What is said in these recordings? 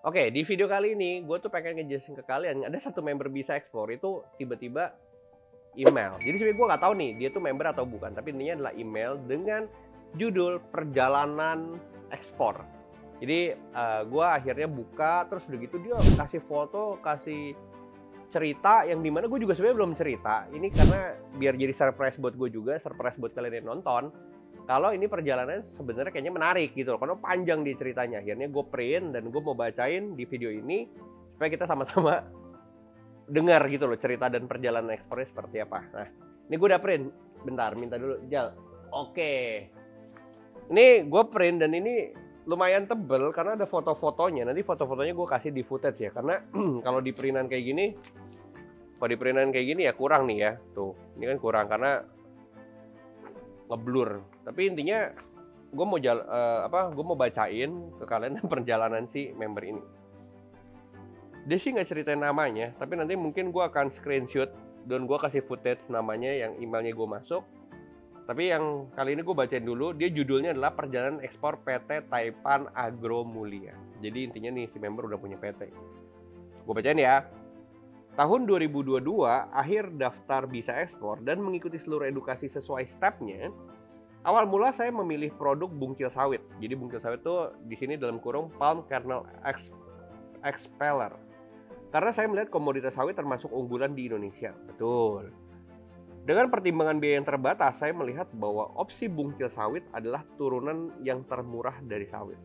Oke, di video kali ini gue tuh pengen ngejelasin ke kalian, ada satu member Bisa Ekspor itu tiba-tiba email. Jadi sebenarnya gue nggak tahu nih dia tuh member atau bukan, tapi intinya adalah email dengan judul perjalanan ekspor. Jadi gue akhirnya buka, terus udah gitu dia kasih foto, kasih cerita yang dimana gue juga sebenarnya belum cerita. Ini karena biar jadi surprise buat gue juga, surprise buat kalian yang nonton. Kalau ini perjalanan sebenarnya kayaknya menarik gitu loh, karena panjang di ceritanya. Akhirnya gue print dan gue mau bacain di video ini supaya kita sama-sama dengar gitu loh cerita dan perjalanan ekspornya seperti apa. Nah, ini gue udah print. Bentar, minta dulu Jal. Oke. Ini gue print dan ini lumayan tebel karena ada foto-fotonya. Nanti foto-fotonya gue kasih di footage ya, karena kalau di printan kayak gini, kalau di printan kayak gini ya kurang nih ya. Tuh, ini kan kurang karena ngeblur. Tapi intinya gue mau gue mau bacain ke kalian perjalanan si member ini. Dia sih nggak ceritain namanya, tapi nanti mungkin gue akan screenshot dan gue kasih footage namanya yang emailnya gue masuk. Tapi yang kali ini gue bacain dulu, dia judulnya adalah Perjalanan Ekspor PT Taipan Agro Mulia. Jadi intinya nih si member udah punya PT. Gue bacain ya. Tahun 2022, akhir daftar Bisa Ekspor dan mengikuti seluruh edukasi sesuai stepnya. Awal mula saya memilih produk bungkil sawit. Jadi bungkil sawit itu di sini dalam kurung palm kernel expeller. Karena saya melihat komoditas sawit termasuk unggulan di Indonesia. Betul. Dengan pertimbangan biaya yang terbatas, saya melihat bahwa opsi bungkil sawit adalah turunan yang termurah dari sawit.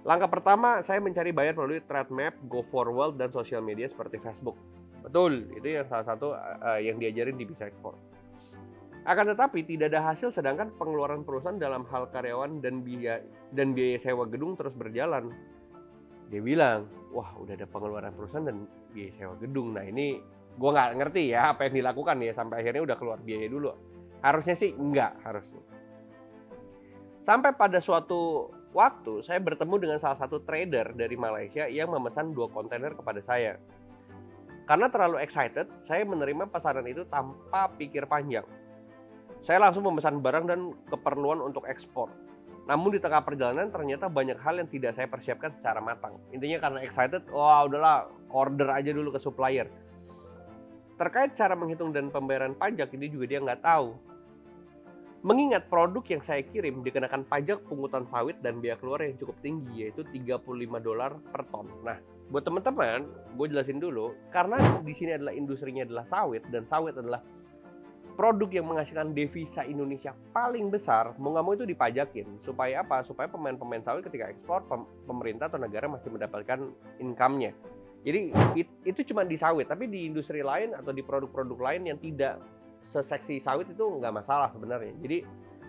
Langkah pertama, saya mencari buyer melalui trade map, go forward, dan sosial media seperti Facebook. Betul, itu yang salah satu yang diajarin di Bisa Ekspor. Akan tetapi tidak ada hasil, sedangkan pengeluaran perusahaan dalam hal karyawan dan biaya sewa gedung terus berjalan. Dia bilang, wah udah ada pengeluaran perusahaan dan biaya sewa gedung. Nah ini gue nggak ngerti ya apa yang dilakukan ya sampai akhirnya udah keluar biaya dulu. Harusnya sih enggak, harusnya. Sampai pada suatu waktu saya bertemu dengan salah satu trader dari Malaysia yang memesan 2 kontainer kepada saya. Karena terlalu excited, saya menerima pesanan itu tanpa pikir panjang. Saya langsung memesan barang dan keperluan untuk ekspor. Namun di tengah perjalanan ternyata banyak hal yang tidak saya persiapkan secara matang. Intinya karena excited, wah udahlah order aja dulu ke supplier. Terkait cara menghitung dan pembayaran pajak, ini juga dia nggak tahu. Mengingat produk yang saya kirim dikenakan pajak pungutan sawit dan biaya keluar yang cukup tinggi, yaitu $35 per ton. Nah, buat teman-teman, gue jelasin dulu, karena di sini adalah industrinya adalah sawit, dan sawit adalah produk yang menghasilkan devisa Indonesia paling besar, mau nggak mau itu dipajakin. Supaya apa? Supaya pemain-pemain sawit ketika ekspor, pemerintah atau negara masih mendapatkan income-nya. Jadi itu cuma di sawit, tapi di industri lain atau di produk-produk lain yang tidak seseksi sawit itu nggak masalah sebenarnya. Jadi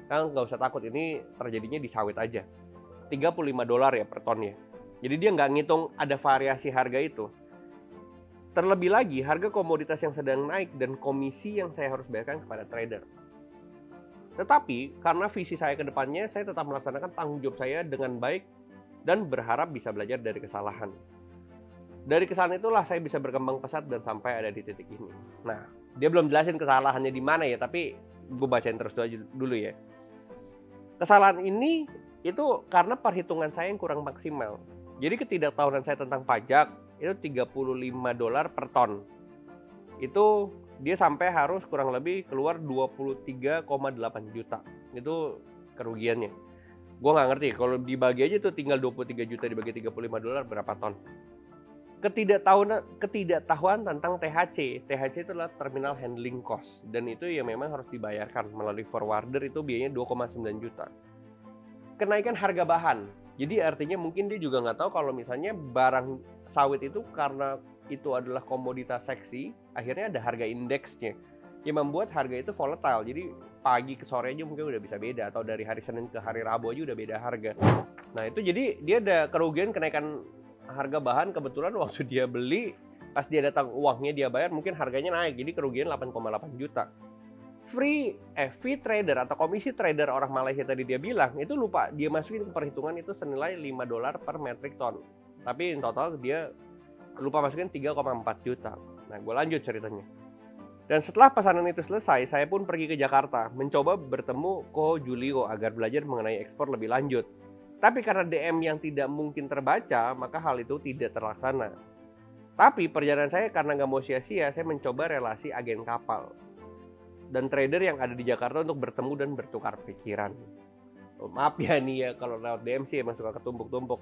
kan nggak usah takut, ini terjadinya di sawit aja. $35 ya per tonnya. Jadi dia nggak ngitung ada variasi harga itu. Terlebih lagi harga komoditas yang sedang naik dan komisi yang saya harus bayarkan kepada trader. Tetapi karena visi saya ke depannya, saya tetap melaksanakan tanggung jawab saya dengan baik dan berharap bisa belajar dari kesalahan. Dari kesalahan itulah saya bisa berkembang pesat dan sampai ada di titik ini. Nah, dia belum jelasin kesalahannya di mana ya, tapi gue bacain terus dulu ya. Kesalahan ini itu karena perhitungan saya yang kurang maksimal. Jadi ketidaktahuan saya tentang pajak itu $35 per ton. Itu dia sampai harus kurang lebih keluar 23,8 juta. Itu kerugiannya. Gue nggak ngerti, kalau dibagi aja tuh tinggal 23 juta dibagi $35 berapa ton. Ketidaktahuan tentang THC. THC itu adalah terminal handling cost, dan itu ya memang harus dibayarkan melalui forwarder, itu biayanya 2,9 juta. Kenaikan harga bahan. Jadi artinya mungkin dia juga nggak tahu kalau misalnya barang sawit itu karena itu adalah komoditas seksi, akhirnya ada harga indeksnya yang membuat harga itu volatile. Jadi pagi ke sore aja mungkin udah bisa beda, atau dari hari Senin ke hari Rabu aja udah beda harga. Nah itu jadi dia ada kerugian kenaikan harga bahan. Kebetulan waktu dia beli, pas dia datang uangnya dia bayar, mungkin harganya naik, jadi kerugian 8,8 juta. Fee trader atau komisi trader orang Malaysia tadi dia bilang, itu lupa dia masukin ke perhitungan itu senilai $5 per metric ton. Tapi in total dia lupa masukin 3,4 juta. Nah gue lanjut ceritanya. Dan setelah pesanan itu selesai, saya pun pergi ke Jakarta mencoba bertemu Ko Julio agar belajar mengenai ekspor lebih lanjut. Tapi karena DM yang tidak mungkin terbaca, maka hal itu tidak terlaksana. Tapi perjalanan saya karena nggak mau sia-sia, saya mencoba relasi agen kapal dan trader yang ada di Jakarta untuk bertemu dan bertukar pikiran. Oh, maaf ya nih ya, kalau lewat DM sih emang suka ketumpuk-tumpuk.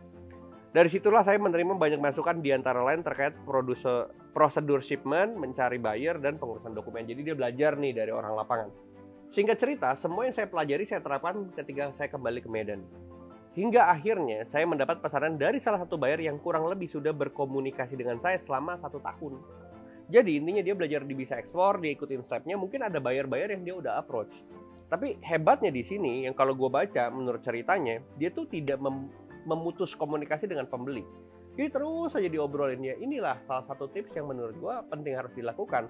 Dari situlah saya menerima banyak masukan di antara lain terkait prosedur shipment, mencari buyer, dan pengurusan dokumen. Jadi dia belajar nih dari orang lapangan. Singkat cerita, semua yang saya pelajari saya terapkan ketika saya kembali ke Medan. Hingga akhirnya saya mendapat pesanan dari salah satu buyer yang kurang lebih sudah berkomunikasi dengan saya selama 1 tahun. Jadi intinya dia belajar di bisa ekspor, dia ikutin stepnya, mungkin ada buyer-buyer yang dia udah approach. Tapi hebatnya di sini, yang kalau gue baca menurut ceritanya, dia tuh tidak memutus komunikasi dengan pembeli. Jadi terus saja diobrolin ya. Inilah salah satu tips yang menurut gue penting harus dilakukan.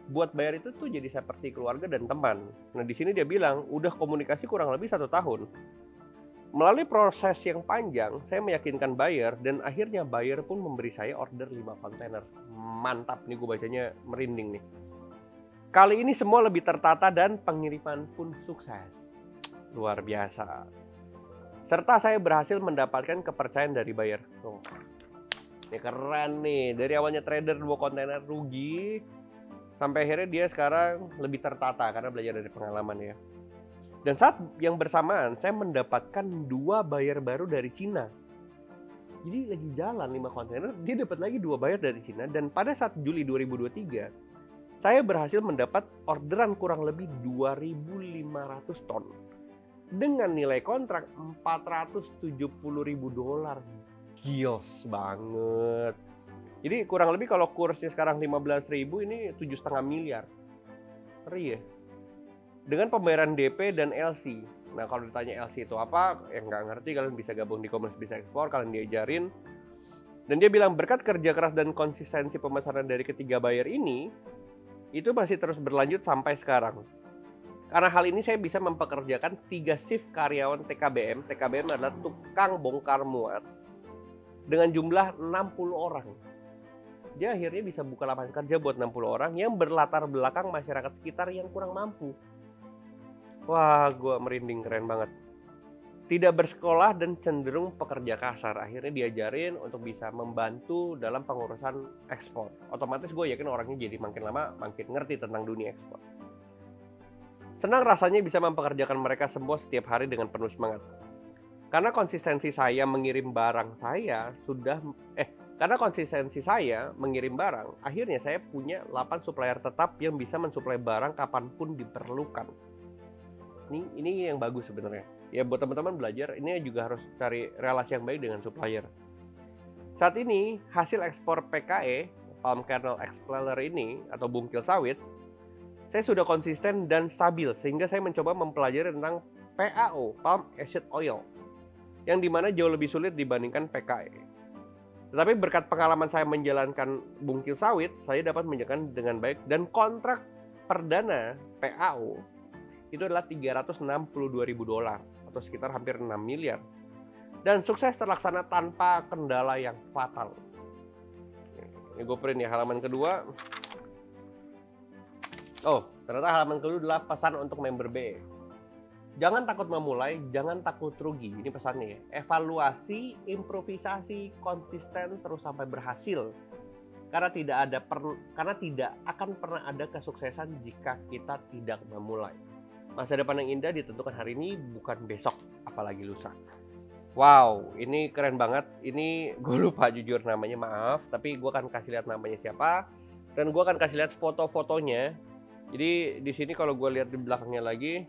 Buat buyer itu tuh jadi seperti keluarga dan teman. Nah di sini dia bilang udah komunikasi kurang lebih 1 tahun. Melalui proses yang panjang, saya meyakinkan buyer dan akhirnya buyer pun memberi saya order 5 kontainer. Mantap nih, gue bacanya merinding nih. Kali ini semua lebih tertata dan pengiriman pun sukses. Luar biasa. Serta saya berhasil mendapatkan kepercayaan dari buyer. Tuh. Ini keren nih, dari awalnya trader 2 kontainer rugi, sampai akhirnya dia sekarang lebih tertata karena belajar dari pengalaman ya. Dan saat yang bersamaan, saya mendapatkan 2 buyer baru dari Cina. Jadi lagi jalan 5 kontainer, dia dapat lagi 2 buyer dari Cina. Dan pada saat Juli 2023, saya berhasil mendapat orderan kurang lebih 2.500 ton. Dengan nilai kontrak $470.000. Gils banget. Jadi kurang lebih kalau kursnya sekarang 15.000, ini 7,5 miliar. Ngeri ya. Dengan pembayaran DP dan LC. Nah kalau ditanya LC itu apa, ya nggak ngerti, kalian bisa gabung di Commerce Bisa Ekspor, kalian diajarin. Dan dia bilang berkat kerja keras dan konsistensi pemesanan dari ketiga buyer ini, itu masih terus berlanjut sampai sekarang. Karena hal ini saya bisa mempekerjakan 3 shift karyawan TKBM. TKBM adalah tukang bongkar muat dengan jumlah 60 orang. Dia akhirnya bisa buka lapangan kerja buat 60 orang yang berlatar belakang masyarakat sekitar yang kurang mampu. Wah, gue merinding, keren banget. Tidak bersekolah dan cenderung pekerja kasar. Akhirnya diajarin untuk bisa membantu dalam pengurusan ekspor. Otomatis gue yakin orangnya jadi makin lama makin ngerti tentang dunia ekspor. Senang rasanya bisa mempekerjakan mereka semua setiap hari dengan penuh semangat. Karena konsistensi saya mengirim barang akhirnya saya punya 8 supplier tetap yang bisa mensuplai barang kapanpun diperlukan. Ini yang bagus sebenarnya. Ya buat teman-teman belajar, ini juga harus cari relasi yang baik dengan supplier. Saat ini hasil ekspor PKE, Palm Kernel Explorer ini atau bungkil sawit, saya sudah konsisten dan stabil sehingga saya mencoba mempelajari tentang PAO, Palm Acid Oil, yang dimana jauh lebih sulit dibandingkan PKE. Tetapi berkat pengalaman saya menjalankan bungkil sawit, saya dapat menjalankan dengan baik dan kontrak perdana PAO itu adalah $362.000 atau sekitar hampir 6 miliar. Dan sukses terlaksana tanpa kendala yang fatal. Ini gue print ya halaman kedua. Oh, ternyata halaman kedua adalah pesan untuk member BE. Jangan takut memulai, jangan takut rugi. Ini pesannya ya. Evaluasi, improvisasi, konsisten terus sampai berhasil. Karena tidak akan pernah ada kesuksesan jika kita tidak memulai. Masa depan yang indah ditentukan hari ini, bukan besok, apalagi lusa. Wow, ini keren banget. Ini gue lupa jujur namanya, maaf. Tapi gue akan kasih lihat namanya siapa. Dan gue akan kasih lihat foto-fotonya. Jadi di sini kalau gue lihat di belakangnya lagi,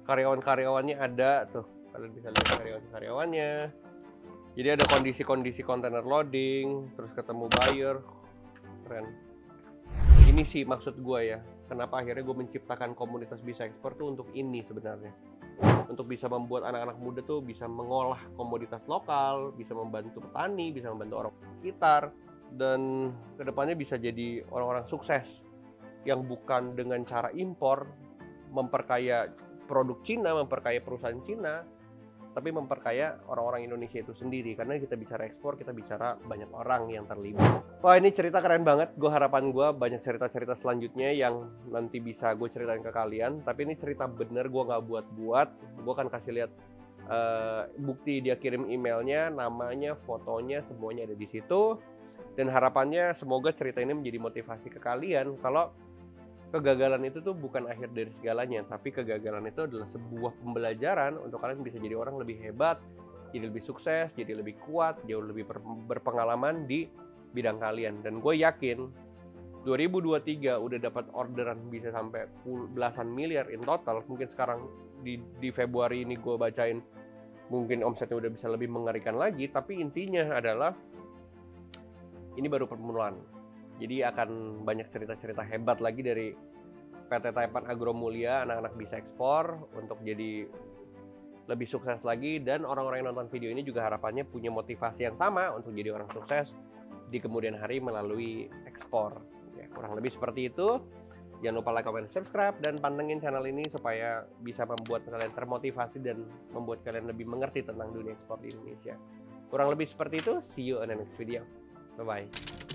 karyawan-karyawannya ada tuh. Kalian bisa lihat karyawan-karyawannya. Jadi ada kondisi-kondisi kontainer loading, terus ketemu buyer. Keren. Ini sih maksud gue ya. Kenapa akhirnya gue menciptakan komunitas Bisa Ekspor tuh untuk ini sebenarnya. Untuk bisa membuat anak-anak muda tuh bisa mengolah komoditas lokal, bisa membantu petani, bisa membantu orang sekitar, dan kedepannya bisa jadi orang-orang sukses yang bukan dengan cara impor, memperkaya produk Cina, memperkaya perusahaan Cina, tapi memperkaya orang-orang Indonesia itu sendiri. Karena kita bicara ekspor, kita bicara banyak orang yang terlibat. Wah, ini cerita keren banget. Harapan gue banyak cerita-cerita selanjutnya yang nanti bisa gue ceritain ke kalian. Tapi ini cerita bener, gue nggak buat-buat. Gue akan kasih lihat bukti dia kirim emailnya, namanya, fotonya, semuanya ada di situ. Dan harapannya semoga cerita ini menjadi motivasi ke kalian kalau kegagalan itu tuh bukan akhir dari segalanya, tapi kegagalan itu adalah sebuah pembelajaran untuk kalian bisa jadi orang lebih hebat, jadi lebih sukses, jadi lebih kuat, jauh lebih berpengalaman di bidang kalian. Dan gue yakin 2023 udah dapat orderan bisa sampai belasan miliar in total. Mungkin sekarang di Februari ini gue bacain mungkin omsetnya udah bisa lebih mengerikan lagi, tapi intinya adalah ini baru permulaan. Jadi akan banyak cerita-cerita hebat lagi dari PT Taipan Agro Mulia, anak-anak bisa ekspor untuk jadi lebih sukses lagi. Dan orang-orang yang nonton video ini juga harapannya punya motivasi yang sama untuk jadi orang sukses di kemudian hari melalui ekspor. Ya, kurang lebih seperti itu. Jangan lupa like, comment, subscribe, dan pantengin channel ini supaya bisa membuat kalian termotivasi dan membuat kalian lebih mengerti tentang dunia ekspor di Indonesia. Kurang lebih seperti itu. See you on the next video. Bye-bye.